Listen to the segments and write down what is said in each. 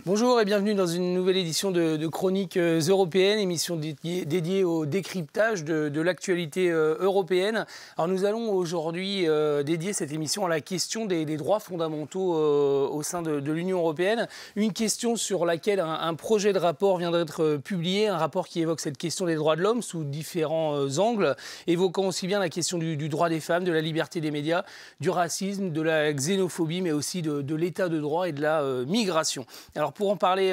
Bonjour et bienvenue dans une nouvelle édition de Chroniques européennes, émission dédiée au décryptage de l'actualité européenne. Alors nous allons aujourd'hui dédier cette émission à la question des droits fondamentaux au sein de l'Union européenne. Une question sur laquelle un projet de rapport vient d'être publié, un rapport qui évoque cette question des droits de l'homme sous différents angles, évoquant aussi bien la question du droit des femmes, de la liberté des médias, du racisme, de la xénophobie, mais aussi de l'état de droit et de la migration. Alors pour parler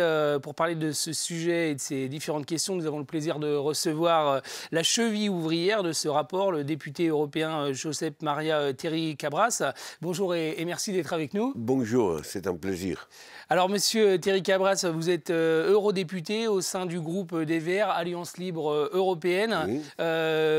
de ce sujet et de ces différentes questions, nous avons le plaisir de recevoir la cheville ouvrière de ce rapport, le député européen Josep Maria Terricabras. Bonjour et merci d'être avec nous. Bonjour, c'est un plaisir. Alors, monsieur Terricabras, vous êtes eurodéputé au sein du groupe des Verts, Alliance Libre Européenne. Oui.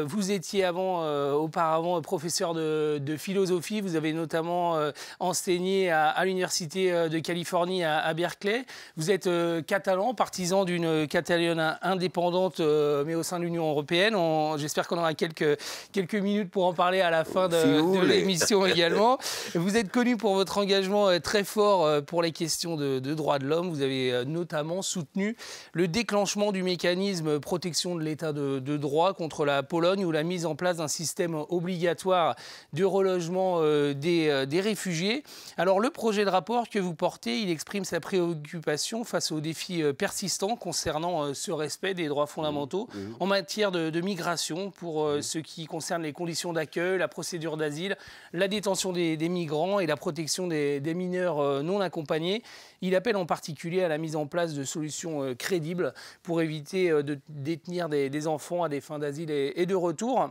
Vous étiez auparavant professeur de philosophie. Vous avez notamment enseigné à l'Université de Californie à Berkeley. Vous êtes catalan, partisan d'une Catalogne indépendante, mais au sein de l'Union européenne. J'espère qu'on aura quelques minutes pour en parler à la fin de l'émission également. Vous êtes connu pour votre engagement très fort pour les questions de droits de l'homme. Vous avez notamment soutenu le déclenchement du mécanisme protection de l'état de droit contre la Pologne ou la mise en place d'un système obligatoire de relogement des réfugiés. Alors le projet de rapport que vous portez, il exprime sa préoccupation face aux défis persistants concernant ce respect des droits fondamentaux en matière de migration pour ce qui concerne les conditions d'accueil, la procédure d'asile, la détention des migrants et la protection des mineurs non accompagnés. Il appelle en particulier à la mise en place de solutions crédibles pour éviter de détenir des enfants à des fins d'asile et de retour.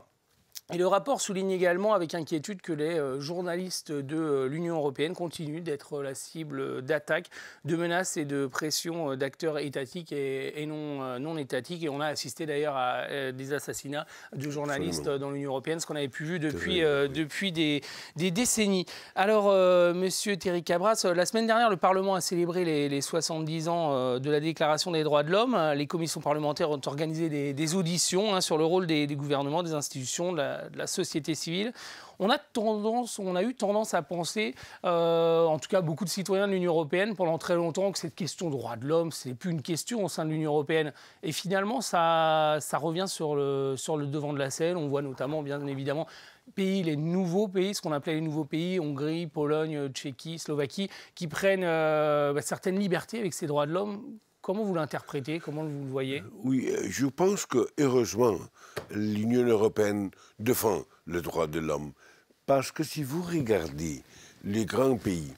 Et le rapport souligne également avec inquiétude que les journalistes de l'Union européenne continuent d'être la cible d'attaques, de menaces et de pressions d'acteurs étatiques et non étatiques. Et on a assisté d'ailleurs à des assassinats de journalistes dans l'Union européenne, ce qu'on avait pu vu depuis des décennies. Alors, monsieur Terricabras, la semaine dernière, le Parlement a célébré les 70 ans de la Déclaration des droits de l'homme. Les commissions parlementaires ont organisé des auditions sur le rôle des gouvernements, des institutions, de la société civile. On a eu tendance à penser, en tout cas beaucoup de citoyens de l'Union européenne, pendant très longtemps, que cette question de droits de l'homme, c'est plus une question au sein de l'Union européenne. Et finalement, ça revient sur le devant de la scène. On voit notamment, bien évidemment, les nouveaux pays, ce qu'on appelait les nouveaux pays, Hongrie, Pologne, Tchéquie, Slovaquie, qui prennent certaines libertés avec ces droits de l'homme. Comment vous l'interprétez? Comment vous le voyez? Oui, je pense que, heureusement, l'Union européenne défend le droit de l'homme. Parce que si vous regardez les grands pays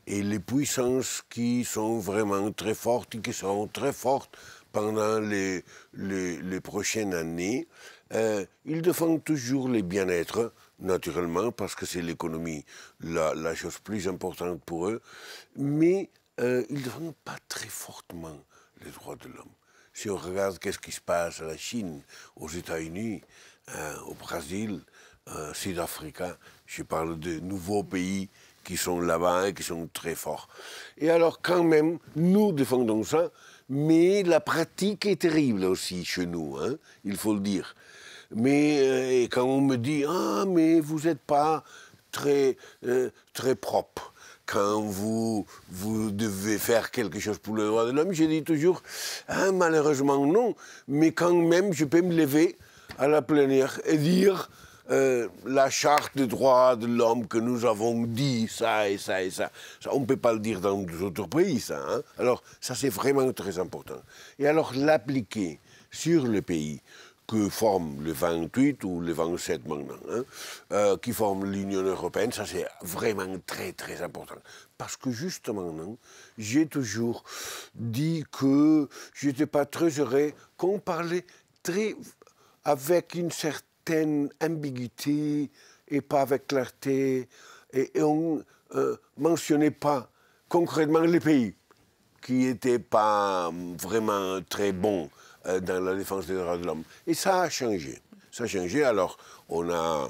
et les puissances qui sont vraiment très fortes et qui seront très fortes pendant les prochaines années, ils défendent toujours le bien-être, naturellement, parce que c'est l'économie la chose plus importante pour eux. Mais ils ne défendent pas très fortement les droits de l'homme. Si on regarde qu'est-ce qui se passe à la Chine, aux États-Unis, au Brésil, Sud-Afrique, je parle de nouveaux pays qui sont là-bas et qui sont très forts. Et alors quand même, nous défendons ça, mais la pratique est terrible aussi chez nous, il faut le dire. Mais quand on me dit « Ah, mais vous n'êtes pas très propre », quand vous devez faire quelque chose pour le droit de l'homme, je dis toujours, malheureusement non, mais quand même je peux me lever à la plénière et dire la charte des droits de l'homme que nous avons dit ça et ça et ça. On ne peut pas le dire dans d'autres pays, ça. Alors ça c'est vraiment très important. Et alors l'appliquer sur le pays que forment les 28 ou les 27 maintenant, qui forment l'Union européenne, ça c'est vraiment très très important. Parce que justement, j'ai toujours dit que je n'étais pas très heureux qu'on parlait avec une certaine ambiguïté et pas avec clarté, et on ne mentionnait pas concrètement les pays qui n'étaient pas vraiment très bons dans la défense des droits de l'homme. Et ça a changé. Ça a changé. Alors, on a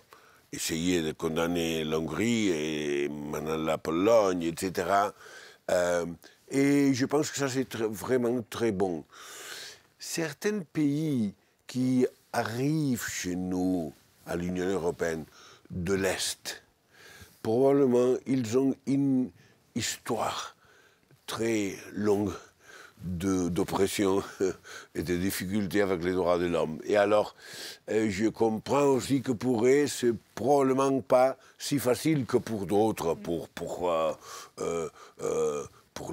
essayé de condamner l'Hongrie et maintenant la Pologne, etc. Et je pense que ça, c'est vraiment très bon. Certains pays qui arrivent chez nous, à l'Union européenne, de l'Est, probablement, ils ont une histoire très longue d'oppression et de difficultés avec les droits de l'homme. Et alors, je comprends aussi que pour eux, c'est probablement pas si facile que pour d'autres, pour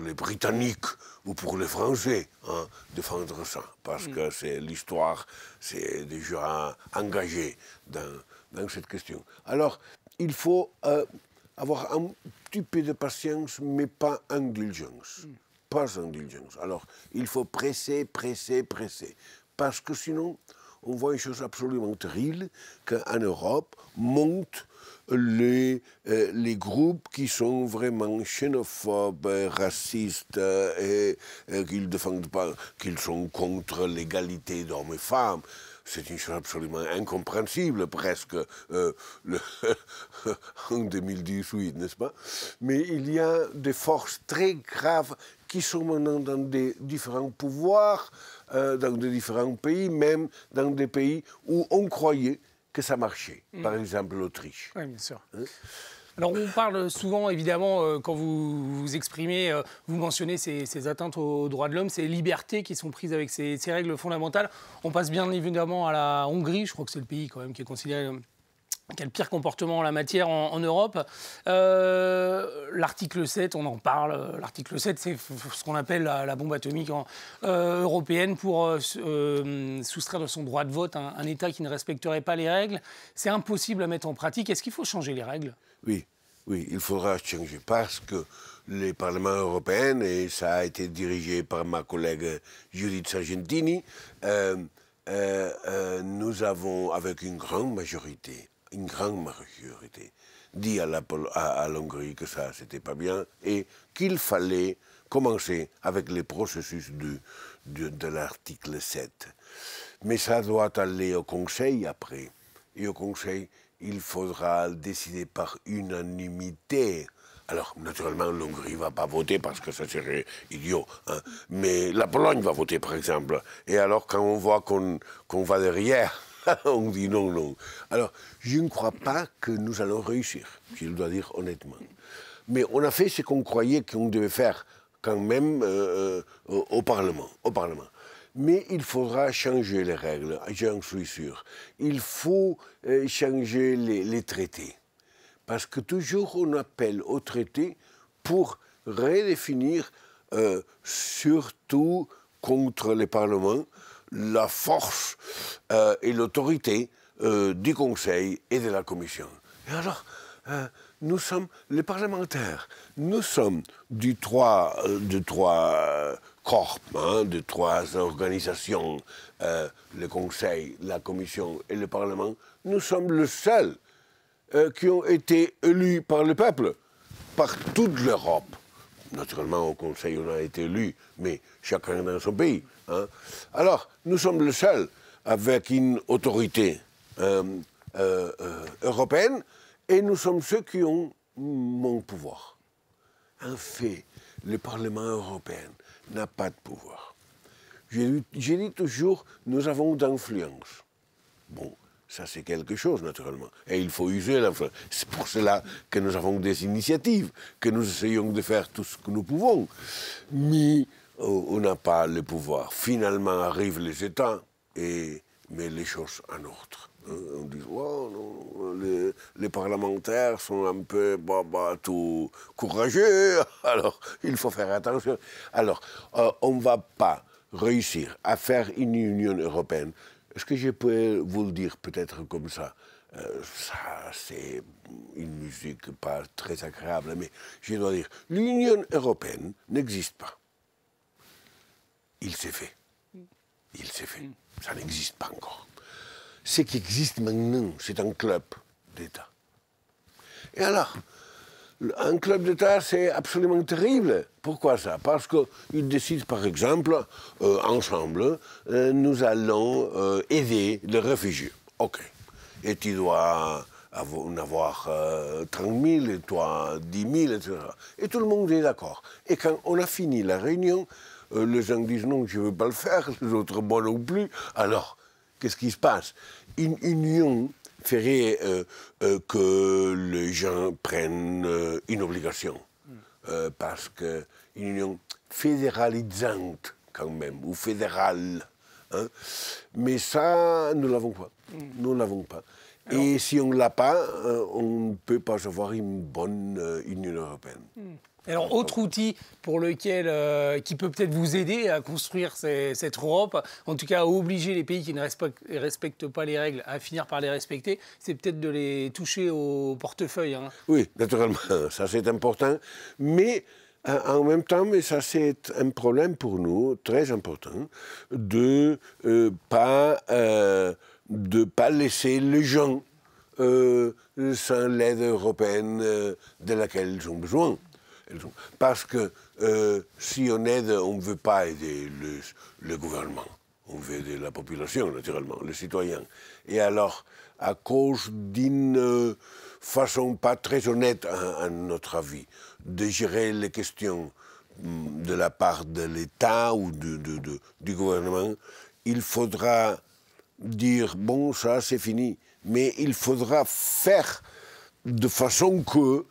les Britanniques ou pour les Français, hein, défendre ça. Parce que c'est l'histoire, c'est déjà engagé dans cette question. Alors, il faut avoir un petit peu de patience, mais pas indulgence. Pas indulgence. Alors, il faut presser, presser, presser. Parce que sinon, on voit une chose absolument terrible, qu'en Europe montent les groupes qui sont vraiment xénophobes, racistes, et qu'ils défendent pas, qu'ils sont contre l'égalité d'hommes et femmes. C'est une chose absolument incompréhensible, presque, en 2018, n'est-ce pas? Mais il y a des forces très graves qui sont maintenant dans des différents pouvoirs, dans des différents pays, même dans des pays où on croyait que ça marchait. Par exemple, l'Autriche. Oui, bien sûr. Alors, on parle souvent, évidemment, quand vous vous exprimez, vous mentionnez ces atteintes aux droits de l'homme, ces libertés qui sont prises avec ces règles fondamentales. On passe bien évidemment à la Hongrie, je crois que c'est le pays quand même qui est considéré qui a le pire comportement en la matière en Europe. L'article 7, on en parle. L'article 7, c'est ce qu'on appelle la bombe atomique européenne pour soustraire de son droit de vote un État qui ne respecterait pas les règles. C'est impossible à mettre en pratique. Est-ce qu'il faut changer les règles? Oui, il faudra changer parce que les parlements européens, et ça a été dirigé par ma collègue Judith Sargentini, nous avons, avec une grande majorité, dit à l'Hongrie que ça, c'était pas bien et qu'il fallait commencer avec les processus de l'article 7. Mais ça doit aller au Conseil après. Et au Conseil, il faudra décider par unanimité. Alors, naturellement, l'Hongrie ne va pas voter parce que ça serait idiot. Hein. Mais la Pologne va voter, par exemple. Et alors, quand on voit qu'on va derrière, on dit non, non. Alors, je ne crois pas que nous allons réussir, je le dois dire honnêtement. Mais on a fait ce qu'on croyait qu'on devait faire quand même au Parlement. Mais il faudra changer les règles, j'en suis sûr. Il faut changer les traités. Parce que toujours on appelle aux traités pour redéfinir, surtout contre les parlements, la force et l'autorité du Conseil et de la Commission. Et alors, nous sommes les parlementaires, nous sommes de trois corps, hein, de trois organisations, le Conseil, la Commission et le Parlement, nous sommes les seuls qui ont été élus par le peuple, par toute l'Europe. Naturellement, au Conseil, on a été élus, mais chacun dans son pays. Hein. Alors, nous sommes les seuls avec une autorité européenne, et nous sommes ceux qui ont mon pouvoir. En fait, le Parlement européen n'a pas de pouvoir. J'ai dit toujours, nous avons d'influence. Bon, ça c'est quelque chose, naturellement. Et il faut user l'influence. C'est pour cela que nous avons des initiatives, que nous essayons de faire tout ce que nous pouvons. Mais on n'a pas le pouvoir. Finalement arrivent les États et mettent les choses en ordre. On dit, oh, non, les parlementaires sont un peu tout courageux, alors il faut faire attention. Alors, on ne va pas réussir à faire une Union européenne. Est-ce que je peux vous le dire peut-être comme ça? Ça, c'est une musique pas très agréable, mais je dois dire, l'Union européenne n'existe pas. Il s'est fait. Il s'est fait. Ça n'existe pas encore. Ce qui existe maintenant, c'est un club d'États. Et alors, un club d'États, c'est absolument terrible. Pourquoi ça? Parce qu'ils décident, par exemple, ensemble, nous allons aider les réfugiés. OK. Et tu dois en avoir 30 000, et toi 10 000, etc. Et tout le monde est d'accord. Et quand on a fini la réunion, les gens disent non, je ne veux pas le faire, les autres, moi non plus. Alors, qu'est-ce qui se passe? Une union ferait que les gens prennent une obligation. Parce qu'une union fédéralisante, quand même, ou fédéral. Hein. Mais ça, nous ne l'avons pas. Nous ne l'avons pas. Alors, et si on ne l'a pas, on ne peut pas avoir une bonne Union européenne. Alors, autre outil pour lequel, qui peut peut-être vous aider à construire cette Europe, en tout cas à obliger les pays qui ne respectent pas les règles à finir par les respecter, c'est peut-être de les toucher au portefeuille. Hein. Oui, naturellement, ça c'est important. Mais en même temps, mais ça c'est un problème pour nous, très important, de pas laisser les gens sans l'aide européenne de laquelle ils ont besoin. Parce que si on aide, on ne veut pas aider le gouvernement. On veut aider la population, naturellement, les citoyens. Et alors, à cause d'une façon pas très honnête, à notre avis, de gérer les questions de la part de l'État ou du gouvernement, il faudra dire, bon, ça c'est fini. Mais il faudra faire de façon que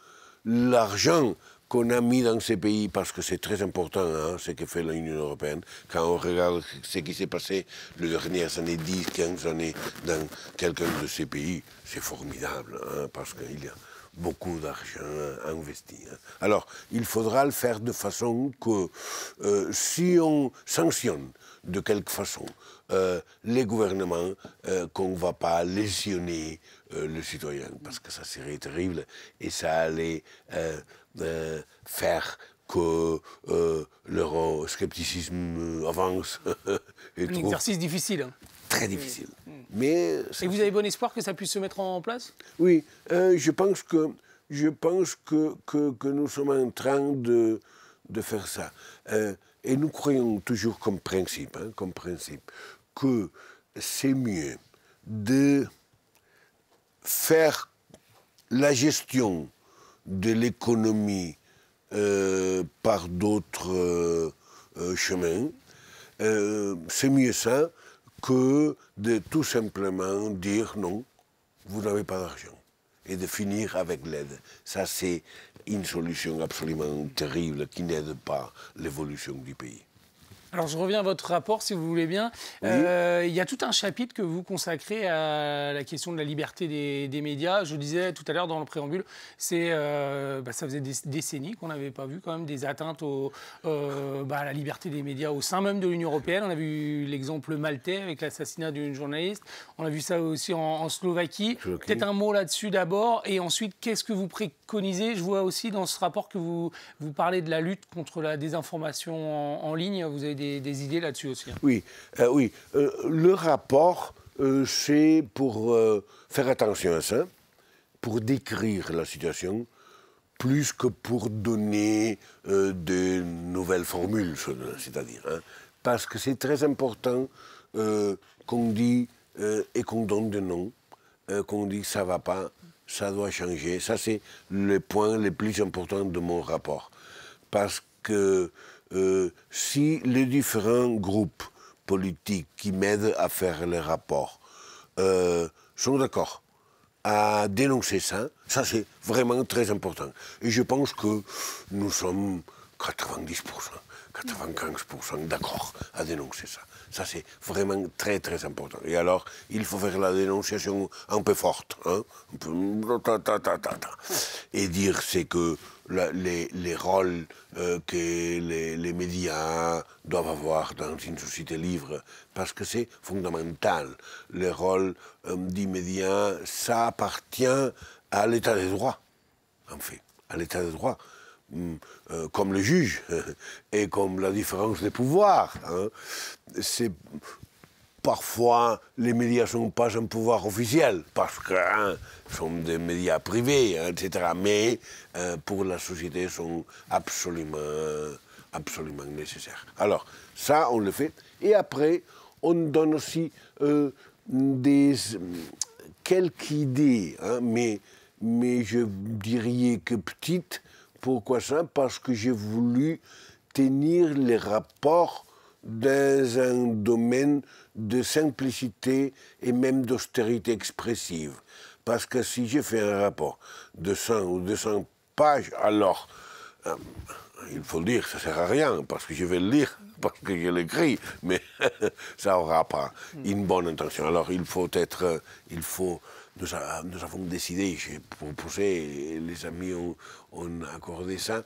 l'argent qu'on a mis dans ces pays, parce que c'est très important, hein, ce que fait l'Union européenne, quand on regarde ce qui s'est passé les dernières années, 10, 15 années, dans quelqu'un de ces pays, c'est formidable, hein, parce qu'il y a beaucoup d'argent investi. Hein. Alors, il faudra le faire de façon que si on sanctionne de quelque façon les gouvernements, qu'on ne va pas lésionner le citoyen, parce que ça serait terrible et ça allait faire que l'euroscepticisme avance. Un exercice difficile. Hein. Très difficile. Mais et vous avez bon espoir que ça puisse se mettre en place? Oui, je pense que nous sommes en train de faire ça. Et nous croyons toujours comme principe que c'est mieux de faire la gestion de l'économie par d'autres chemins. C'est mieux ça que de tout simplement dire non, vous n'avez pas d'argent. Et de finir avec l'aide. Ça, c'est une solution absolument terrible qui n'aide pas l'évolution du pays. Alors, je reviens à votre rapport, si vous voulez bien. Oui. Il y a tout un chapitre que vous consacrez à la question de la liberté des médias. Je disais tout à l'heure dans le préambule, ça faisait des décennies qu'on n'avait pas vu quand même des atteintes à la liberté des médias au sein même de l'Union européenne. On a vu l'exemple maltais avec l'assassinat d'une journaliste. On a vu ça aussi en Slovaquie. Peut-être un mot là-dessus d'abord. Et ensuite, qu'est-ce que vous préconisez? Je vois aussi dans ce rapport que vous parlez de la lutte contre la désinformation en ligne. Vous avez des idées là-dessus aussi. Hein. Oui, le rapport, c'est pour faire attention à ça, pour décrire la situation, plus que pour donner de nouvelles formules, c'est-à-dire. Hein, parce que c'est très important qu'on dit et qu'on donne des noms, qu'on dit ça va pas, ça doit changer. Ça, c'est le point le plus important de mon rapport. Parce que si les différents groupes politiques qui m'aident à faire les rapports sont d'accord à dénoncer ça, ça c'est vraiment très important. Et je pense que nous sommes 90%, 95% d'accord à dénoncer ça. Ça, c'est vraiment très, très important. Et alors, il faut faire la dénonciation un peu forte. Hein, un peu... Et dire c'est que les rôles que les médias doivent avoir dans une société libre, parce que c'est fondamental. Le rôle des médias, ça appartient à l'état de droit, en fait, à l'état de droit. Comme le juge et comme la différence des pouvoirs. Hein. C'est parfois les médias ne sont pas un pouvoir officiel parce que sont des médias privés, hein, etc. Mais pour la société sont absolument nécessaires. Alors ça on le fait et après on donne aussi quelques idées, hein, mais je dirais que petites. Pourquoi ça? Parce que j'ai voulu tenir les rapports dans un domaine de simplicité et même d'austérité expressive. Parce que si je fais un rapport de 100 ou 200 pages, alors, il faut le dire, ça ne sert à rien, parce que je vais le lire parce que je l'écris, mais ça n'aura pas une bonne intention. Alors il faut être, nous avons décidé, j'ai proposé, et les amis ont accordé ça,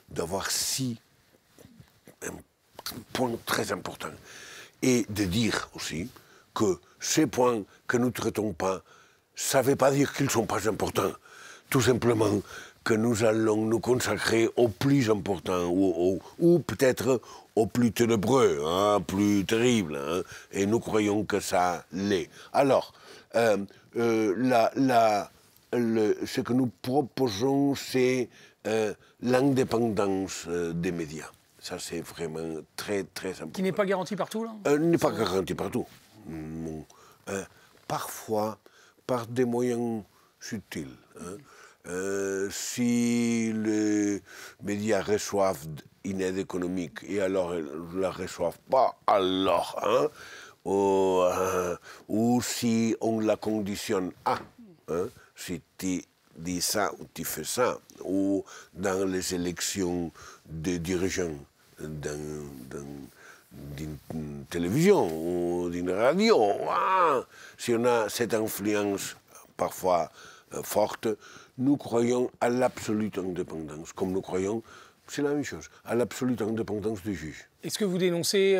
d'avoir 6 points très importants. Et de dire aussi que ces points que nous ne traitons pas, ça ne veut pas dire qu'ils ne sont pas importants. Tout simplement que nous allons nous consacrer aux plus importants, ou peut-être aux plus ténébreux, hein, plus terribles. Hein, et nous croyons que ça l'est. Alors, ce que nous proposons, c'est l'indépendance des médias. Ça, c'est vraiment très, très important. Qui n'est pas garanti partout, là N'est pas garanti partout. Non. Parfois, par des moyens subtils. Hein. Si les médias reçoivent une aide économique et alors ils ne la reçoivent pas, alors, hein, ou si on la conditionne à, hein, si tu dis ça ou tu fais ça, ou dans les élections des dirigeants d'une télévision ou d'une radio, si on a cette influence parfois forte, nous croyons à l'absolue indépendance, comme nous croyons, c'est la même chose, à l'absolue indépendance du juge. Est-ce que vous dénoncez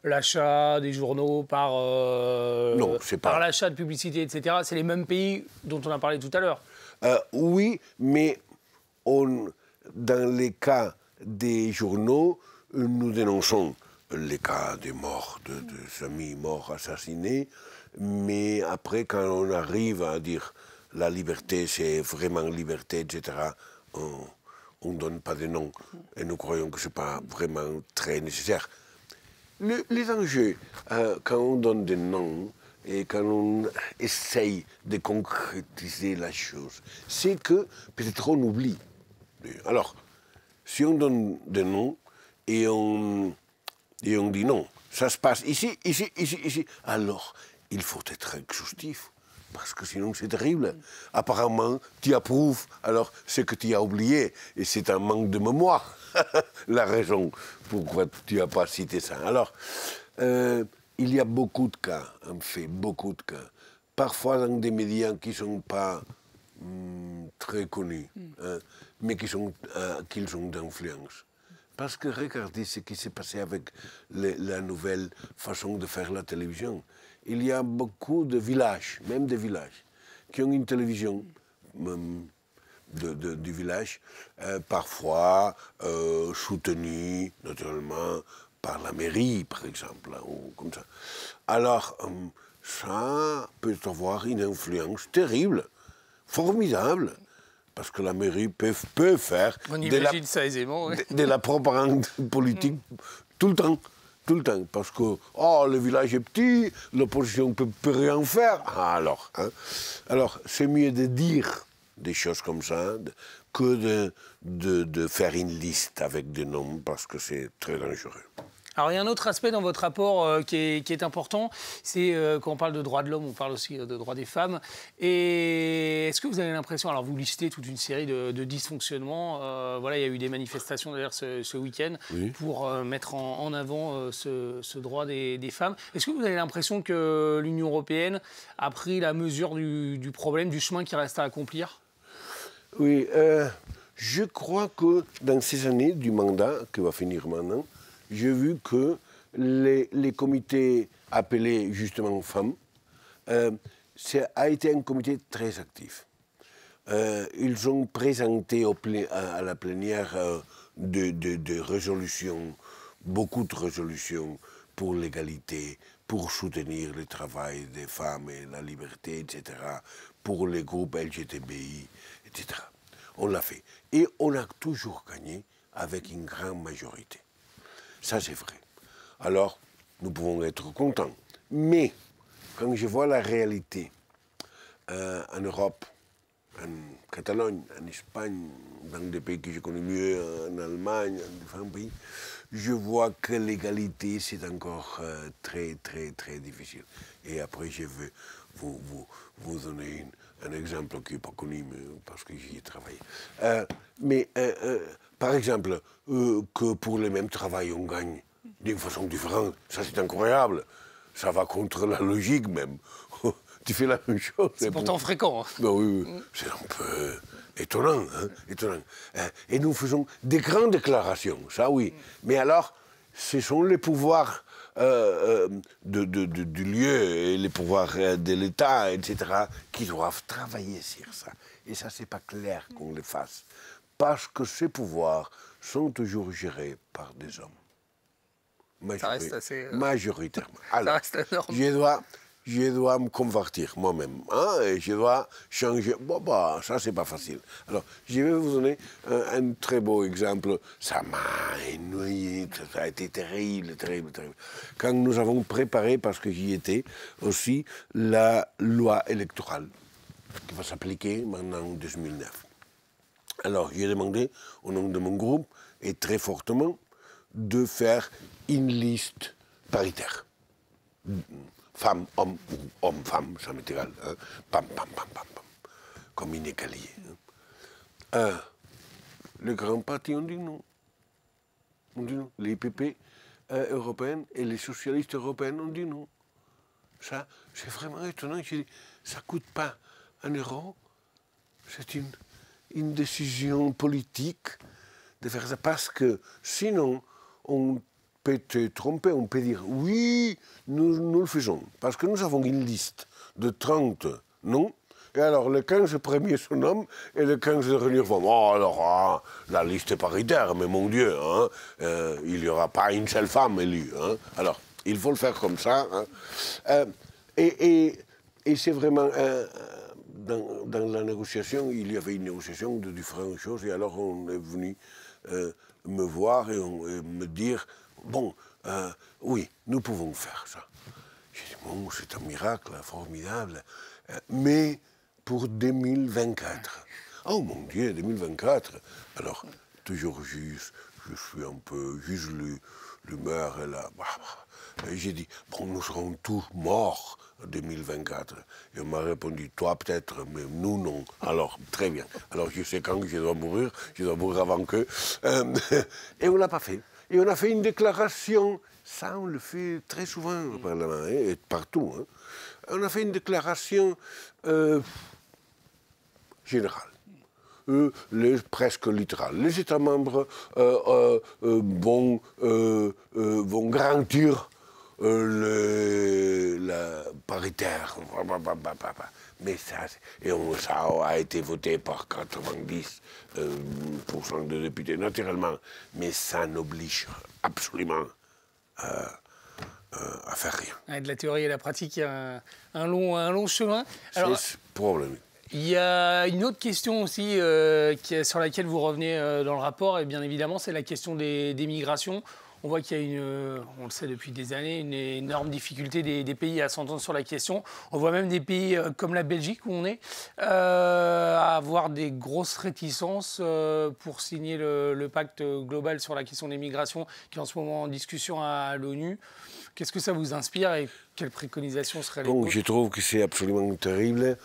l'achat des journaux par, non, c'est pas... par l'achat de publicité, etc. C'est les mêmes pays dont on a parlé tout à l'heure. Oui, mais dans les cas des journaux, nous dénonçons les cas des morts, des amis morts assassinés, mais après, quand on arrive à dire la liberté, c'est vraiment liberté, etc., on ne donne pas de nom. Et nous croyons que ce n'est pas vraiment très nécessaire. Les enjeux, quand on donne des noms et quand on essaye de concrétiser la chose, c'est que peut-être on oublie. Alors, si on donne des noms et on dit non, ça se passe ici, ici, ici, ici, alors il faut être exhaustif. Parce que sinon c'est terrible. Apparemment, tu approuves, alors ce que tu as oublié, et c'est un manque de mémoire, la raison pourquoi tu n'as pas cité ça. Alors, il y a beaucoup de cas, en fait, beaucoup de cas. Parfois dans des médias qui ne sont pas très connus, hein, mais qui ont d'influence. Parce que regardez ce qui s'est passé avec la nouvelle façon de faire la télévision. Il y a beaucoup de villages, même des villages, qui ont une télévision du village, parfois soutenue naturellement par la mairie, par exemple, ou comme ça. Alors, ça peut avoir une influence terrible, formidable. Parce que la mairie peut faire de la propagande politique tout le temps. Tout le temps. Parce que le village est petit, l'opposition ne peut rien faire. Alors, c'est mieux de dire des choses comme ça que de faire une liste avec des noms, parce que c'est très dangereux. Alors, il y a un autre aspect dans votre rapport qui est important, c'est quand on parle de droits de l'homme, on parle aussi de droits des femmes. Et est-ce que vous avez l'impression, alors vous listez toute une série de dysfonctionnements, voilà, il y a eu des manifestations d'ailleurs ce week-end pour mettre en avant ce droit des femmes. Est-ce que vous avez l'impression que l'Union européenne a pris la mesure du problème, du chemin qui reste à accomplir? Oui, je crois que dans ces années du mandat qui va finir maintenant, j'ai vu que les comités appelés justement femmes, a été un comité très actif. Ils ont présenté à la plénière de résolutions, beaucoup de résolutions pour l'égalité, pour soutenir le travail des femmes et la liberté, etc., pour les groupes LGTBI, etc. On l'a fait. Et on a toujours gagné avec une grande majorité. Ça, c'est vrai. Alors, nous pouvons être contents. Mais, quand je vois la réalité en Europe, en Catalogne, en Espagne, dans des pays que je connais mieux, en Allemagne, dans différents pays, je vois que l'égalité, c'est encore très, très, très difficile. Et après, je veux vous donner un exemple qui n'est pas connu, parce que j'y ai travaillé. Mais par exemple, que pour le même travail, on gagne d'une façon différente, ça c'est incroyable. Ça va contre la logique même. Tu fais la même chose. C'est pourtant fréquent. Hein. Ben oui, c'est un peu étonnant. Hein, étonnant. Et nous faisons des grandes déclarations, ça oui. Mais alors, ce sont les pouvoirs du lieu et les pouvoirs de l'État, etc., qui doivent travailler sur ça. Et ça, c'est pas clair qu'on le fasse. Parce que ces pouvoirs sont toujours gérés par des hommes. Ça reste assez... Majoritairement. Alors, ça reste énorme. Je dois me convertir moi-même. Hein, et je dois changer. Bon, bah, ça, c'est pas facile. Alors, je vais vous donner un très beau exemple. Ça m'a ennuyé. Ça a été terrible, terrible, terrible. Quand nous avons préparé, parce que j'y étais, aussi, la loi électorale qui va s'appliquer maintenant en 2009. Alors, j'ai demandé, au nom de mon groupe, et très fortement, de faire une liste paritaire. Femme, homme, ou homme, femme, ça m'est égal. Hein. Pam, pam, pam, pam, pam. Comme une écalier. Hein. Les grands partis ont dit non. On dit non. Les IPP européennes et les socialistes européens ont dit non. Ça, c'est vraiment étonnant. Je dis, ça ne coûte pas €1. C'est une décision politique de faire ça parce que sinon, on peut te tromper, on peut dire oui, nous le faisons, parce que nous avons une liste de 30 noms, et alors les 15 premiers se nomment et les 15 derniers vont. Oh, alors, la liste est paritaire, mais mon Dieu, hein, il n'y aura pas une seule femme élue. Hein. Alors, il faut le faire comme ça. Hein. Et c'est vraiment... dans la négociation, il y avait une négociation de différentes choses, et alors on est venu me voir et me dire, bon, oui, nous pouvons faire ça. J'ai dit, bon, c'est un miracle, formidable, mais pour 2024. Oh mon Dieu, 2024. Alors, toujours juste, je suis un peu, juste l'humeur, et là, j'ai dit, bon, nous serons tous morts en 2024. Et on m'a répondu, toi peut-être, mais nous non. Alors, très bien. Alors, je sais quand je dois mourir avant qu'eux. Et on ne l'a pas fait. Et on a fait une déclaration, ça on le fait très souvent au Parlement, et partout. Hein. On a fait une déclaration générale. Presque littérale. Les États membres vont garantir la paritaire. Mais ça a été voté par 90% de députés, naturellement. Mais ça n'oblige absolument à faire rien. De la théorie et la pratique, il y a un long chemin. C'est problématique. Il y a une autre question aussi sur laquelle vous revenez dans le rapport, et bien évidemment, c'est la question des migrations. On voit qu'il y a on le sait depuis des années, une énorme difficulté des pays à s'entendre sur la question. On voit même des pays comme la Belgique, où on est, à avoir des grosses réticences pour signer le pacte global sur la question des migrations, qui est en ce moment en discussion à l'ONU. Qu'est-ce que ça vous inspire et quelles préconisations seraient les vôtres ? Je trouve que c'est absolument terrible,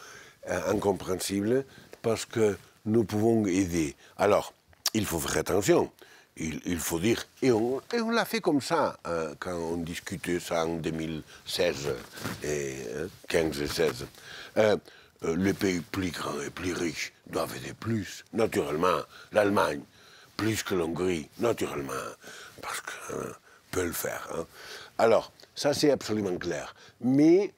incompréhensible, parce que nous pouvons aider. Alors, il faut faire attention. Il faut dire, et on l'a fait comme ça, quand on discutait ça en 2016, et 15 et 16. Les pays plus grands et plus riches doivent aider plus, naturellement. L'Allemagne, plus que l'Hongrie, naturellement, parce qu'on peut le faire. Hein. Alors, ça c'est absolument clair. Mais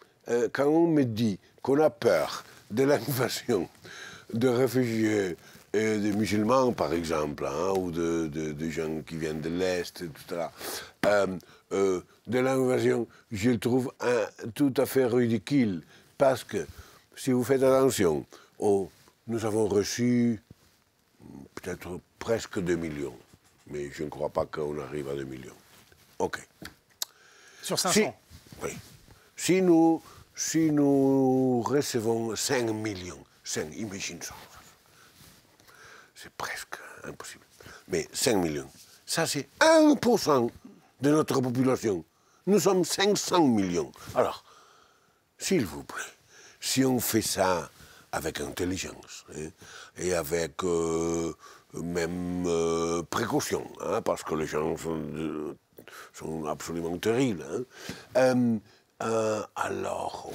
quand on me dit qu'on a peur de l'invasion de réfugiés, et des musulmans, par exemple, hein, ou de gens qui viennent de l'Est, etc., de l'invasion, je le trouve tout à fait ridicule. Parce que, si vous faites attention, nous avons reçu peut-être presque 2 millions. Mais je ne crois pas qu'on arrive à 2 millions. OK. Sur 500 oui. Si nous recevons 5 millions, imagine ça. C'est presque impossible. Mais 5 millions, ça c'est 1% de notre population. Nous sommes 500 millions. Alors, s'il vous plaît, si on fait ça avec intelligence, hein, et avec même précaution, hein, parce que les gens sont absolument terribles. Hein. Alors,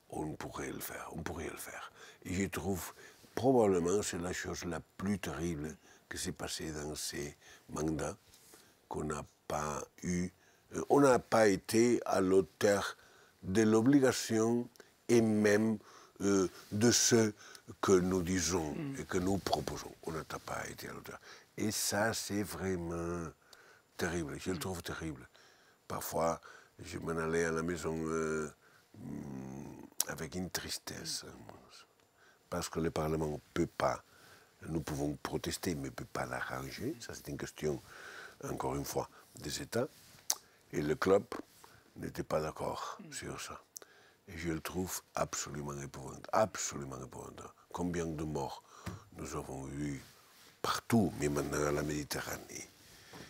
on pourrait le faire, on pourrait le faire. Et je trouve, probablement, c'est la chose la plus terrible qui s'est passée dans ces mandats, qu'on n'a pas eu, on n'a pas été à l'auteur de l'obligation et même de ce que nous disons et que nous proposons. On n'a pas été à l'auteur. Et ça, c'est vraiment terrible. Je le trouve terrible. Parfois, je m'en allais à la maison avec une tristesse. Parce que le Parlement ne peut pas, nous pouvons protester, mais ne peut pas l'arranger. Ça, c'est une question, encore une fois, des États. Et le club n'était pas d'accord sur ça. Et je le trouve absolument épouvantable. Absolument épouvantable. Combien de morts nous avons eu partout, mais maintenant à la Méditerranée.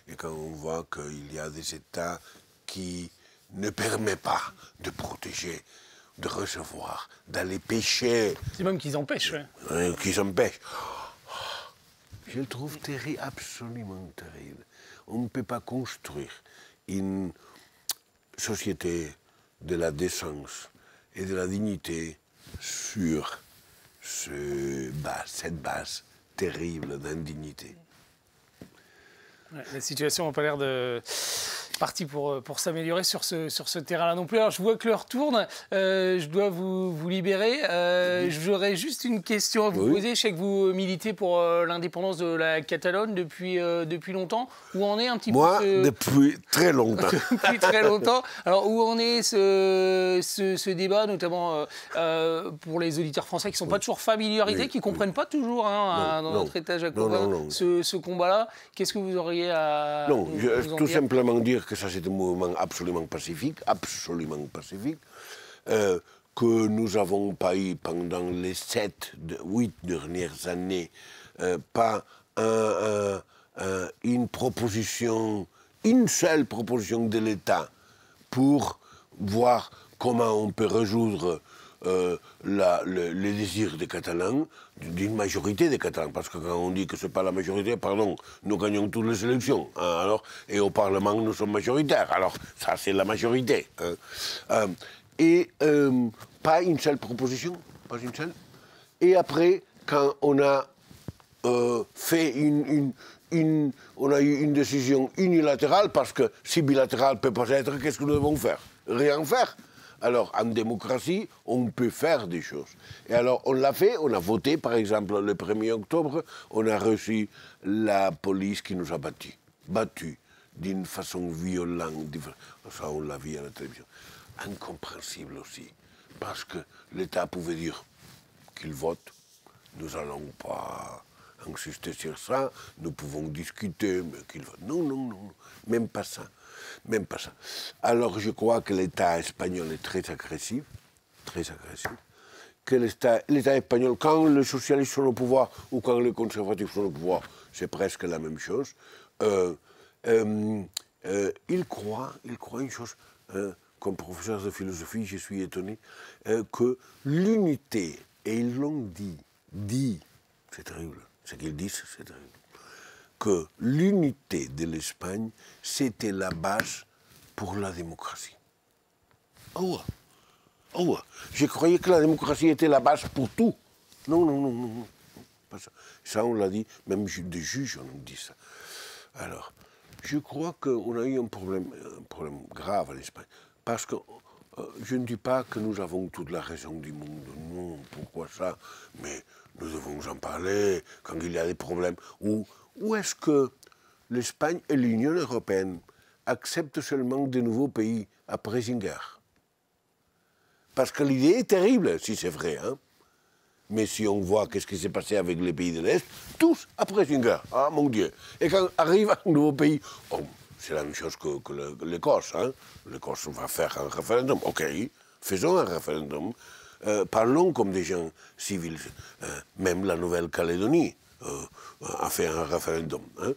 Et quand on voit qu'il y a des États qui ne permettent pas de protéger, de recevoir, d'aller pêcher. C'est même qu'ils empêchent, oui. Qu'ils empêchent. Je le trouve terrible, absolument terrible. On ne peut pas construire une société de la décence et de la dignité sur cette base terrible d'indignité. Ouais, la situation n'a pas l'air de partie pour s'améliorer sur ce terrain-là non plus. Alors, je vois que l'heure tourne. Je dois vous libérer. J'aurais juste une question à vous poser. Je sais que vous militez pour l'indépendance de la Catalogne depuis longtemps. Où en est un petit peu Moi, depuis très longtemps. Depuis très longtemps. Alors, où en est ce débat, notamment pour les auditeurs français qui ne sont pas toujours familiarisés, qui ne comprennent pas toujours dans notre État jacobin ce combat-là? Qu'est-ce que vous auriez à tout simplement dire que ça c'est un mouvement absolument pacifique, que nous n'avons pas eu pendant les 8 dernières années pas une seule proposition de l'État pour voir comment on peut résoudre les désirs des Catalans, d'une majorité des Catalans, parce que quand on dit que ce n'est pas la majorité, pardon, nous gagnons toutes les élections, hein, alors, et au Parlement nous sommes majoritaires, alors ça c'est la majorité. Hein. Pas une seule proposition, pas une seule. Et après, quand on a fait on a eu une décision unilatérale, parce que si bilatérale ne peut pas être, qu'est-ce que nous devons faire? Rien faire. Alors, en démocratie, on peut faire des choses. Et alors, on l'a fait, on a voté, par exemple, le 1er octobre, on a reçu la police qui nous a battus d'une façon violente. Ça, on l'a vu à la télévision. Incompréhensible aussi, parce que l'État pouvait dire qu'il vote, nous n'allons pas insister sur ça, nous pouvons discuter, mais qu'il vote. Non, même pas ça. Même pas ça. Alors je crois que l'État espagnol est très agressif, que l'État espagnol, quand les socialistes sont au pouvoir ou quand les conservatifs sont au pouvoir, c'est presque la même chose. Il croit une chose, comme professeur de philosophie, je suis étonné, que l'unité, et ils l'ont dit, c'est terrible, ce qu'ils disent, c'est terrible, que l'unité de l'Espagne, c'était la base pour la démocratie. Oh, je croyais que la démocratie était la base pour tout. Non. Pas ça. Ça, on l'a dit, même des juges ont dit ça. Alors, je crois qu'on a eu un problème grave à l'Espagne. Parce que je ne dis pas que nous avons toute la raison du monde. Non, pourquoi ça? Mais nous devons en parler quand il y a des problèmes. Où est-ce que l'Espagne et l'Union européenne acceptent seulement de nouveaux pays après une guerre? Parce que l'idée est terrible, si c'est vrai. Hein? Mais si on voit qu'est-ce qui s'est passé avec les pays de l'Est, tous après une guerre. Ah, mon Dieu. Et quand arrive un nouveau pays, c'est la même chose que l'Écosse. Hein? L'Écosse va faire un référendum. OK, faisons un référendum. Parlons comme des gens civils. Même la Nouvelle-Calédonie a fait un référendum. Hein?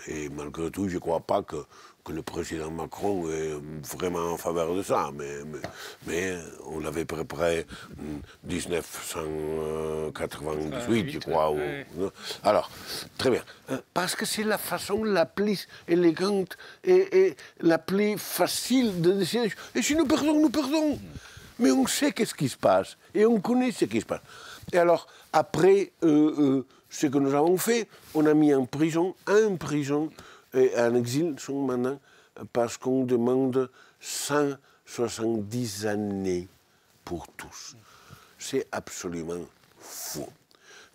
Et malgré tout, je ne crois pas que le président Macron est vraiment en faveur de ça. Mais on l'avait préparé en 1998, je crois. Alors, très bien. Parce que c'est la façon la plus élégante et la plus facile de décider. Et si nous perdons, nous perdons. Mais on sait qu'est-ce qui se passe. Et on connaît ce qui se passe. Et alors, après ce que nous avons fait, on a mis en prison et en exil sont maintenant parce qu'on demande 170 années pour tous. C'est absolument faux.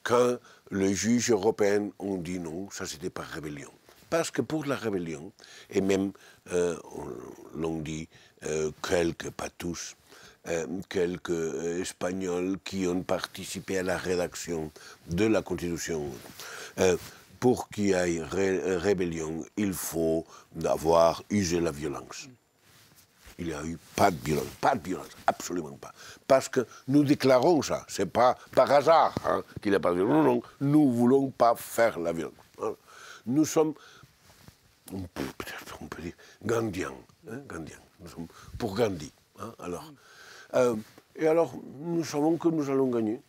Quand les juges européens ont dit non, ça c'était par rébellion. Parce que pour la rébellion, et même l'ont dit quelques, pas tous, quelques Espagnols qui ont participé à la rédaction de la Constitution. Pour qu'il y ait rébellion, il faut avoir usé la violence. Il n'y a eu pas de violence, absolument pas. Parce que nous déclarons ça, c'est pas par hasard qu'il n'y a pas de violence. Non, non, nous ne voulons pas faire la violence. Nous sommes, peut-être on peut dire, Gandhiens. Nous sommes pour Gandhi. Et alors, nous savons que nous allons gagner.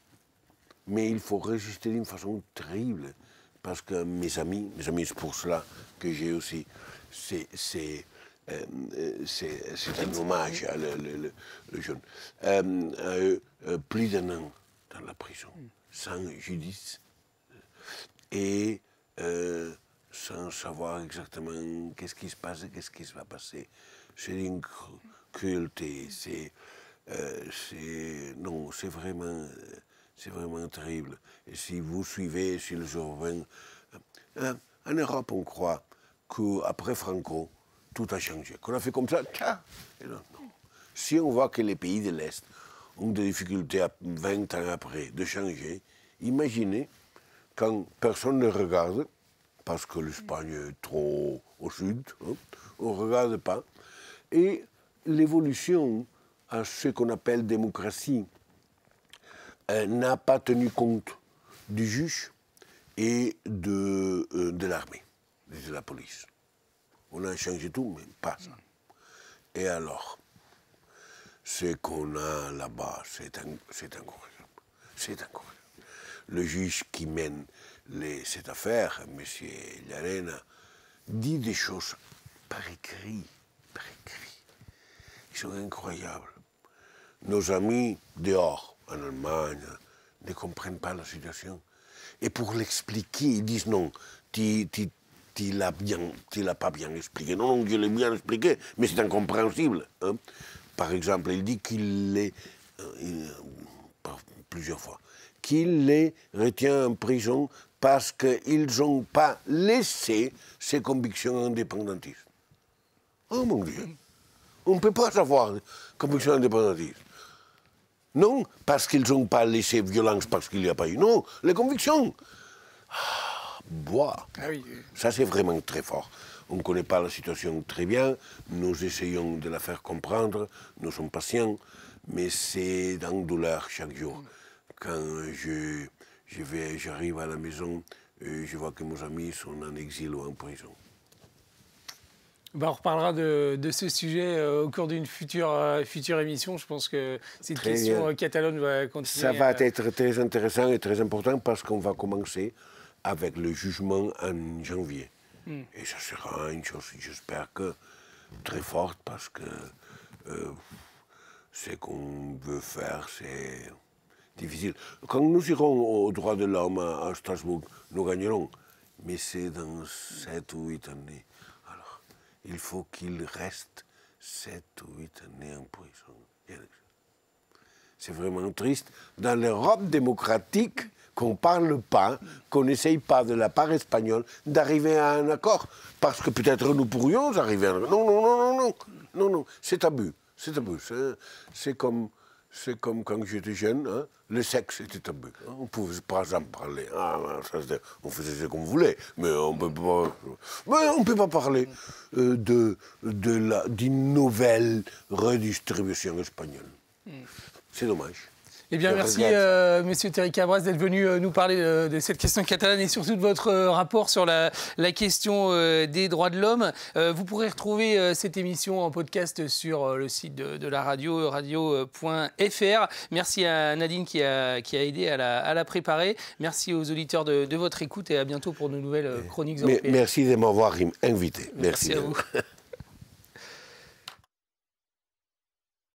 Mais il faut résister d'une façon terrible. Parce que mes amis, c'est pour cela que j'ai aussi. C'est un hommage à le jeune. Plus d'un an dans la prison, sans judice, et sans savoir exactement qu'est-ce qui se passe et qu'est-ce qui va passer. C'est une cruauté, c'est vraiment terrible. Et si vous suivez, si les Européens... en Europe, on croit qu'après Franco, tout a changé. Qu'on a fait comme ça, tiens. Non. Si on voit que les pays de l'Est ont des difficultés 20 ans après de changer, imaginez quand personne ne regarde, parce que l'Espagne est trop au sud, on ne regarde pas, et l'évolution à ce qu'on appelle démocratie n'a pas tenu compte du juge et de l'armée, de la police. On a changé tout, mais pas ça. Et alors, ce qu'on a là-bas, c'est incroyable. C'est incroyable. Le juge qui mène cette affaire, M. Llarena, dit des choses par écrit. Ils sont incroyables. Nos amis dehors, en Allemagne, ne comprennent pas la situation. Et pour l'expliquer, ils disent non, tu l'as pas bien expliqué. Non, je l'ai bien expliqué, mais c'est incompréhensible. Par exemple, il dit qu'il les, plusieurs fois, qu'il les retient en prison parce qu'ils n'ont pas laissé ses convictions indépendantistes. Oh mon Dieu, on ne peut pas savoir convictions indépendantistes. Non, parce qu'ils n'ont pas laissé violence, parce qu'il n'y a pas eu. Non, les convictions. Bois. Ah oui. Ça, c'est vraiment très fort. On ne connaît pas la situation très bien. Nous essayons de la faire comprendre. Nous sommes patients. Mais c'est dans la douleur chaque jour. Quand j'arrive à la maison, je vois que mes amis sont en exil ou en prison. On reparlera de ce sujet au cours d'une future émission. Je pense que cette question catalane va continuer. Ça va être très intéressant et très important parce qu'on va commencer avec le jugement en janvier. Et ça sera une chose, j'espère que très forte parce que ce qu'on veut faire, c'est difficile. Quand nous irons aux droits de l'homme à Strasbourg, nous gagnerons. Mais c'est dans 7 ou 8 années. Il faut qu'il reste 7 ou 8 années en prison. C'est vraiment triste. Dans l'Europe démocratique, qu'on ne parle pas, qu'on n'essaye pas de la part espagnole d'arriver à un accord. Parce que peut-être nous pourrions arriver à un accord. Non, c'est tabou. C'est comme quand j'étais jeune, hein, le sexe était tabou. Hein, on ne pouvait pas en parler. On faisait ce qu'on voulait, mais on ne peut pas parler d'une nouvelle redistribution espagnole. C'est dommage. Eh bien, merci, Monsieur Thierry Cabras, d'être venu nous parler de cette question catalane et surtout de votre rapport sur la question des droits de l'homme. Vous pourrez retrouver cette émission en podcast sur le site de la radio, radio.fr. Merci à Nadine qui a aidé à la préparer. Merci aux auditeurs de votre écoute et à bientôt pour de nouvelles chroniques européennes. Merci de m'avoir invité. Merci à vous.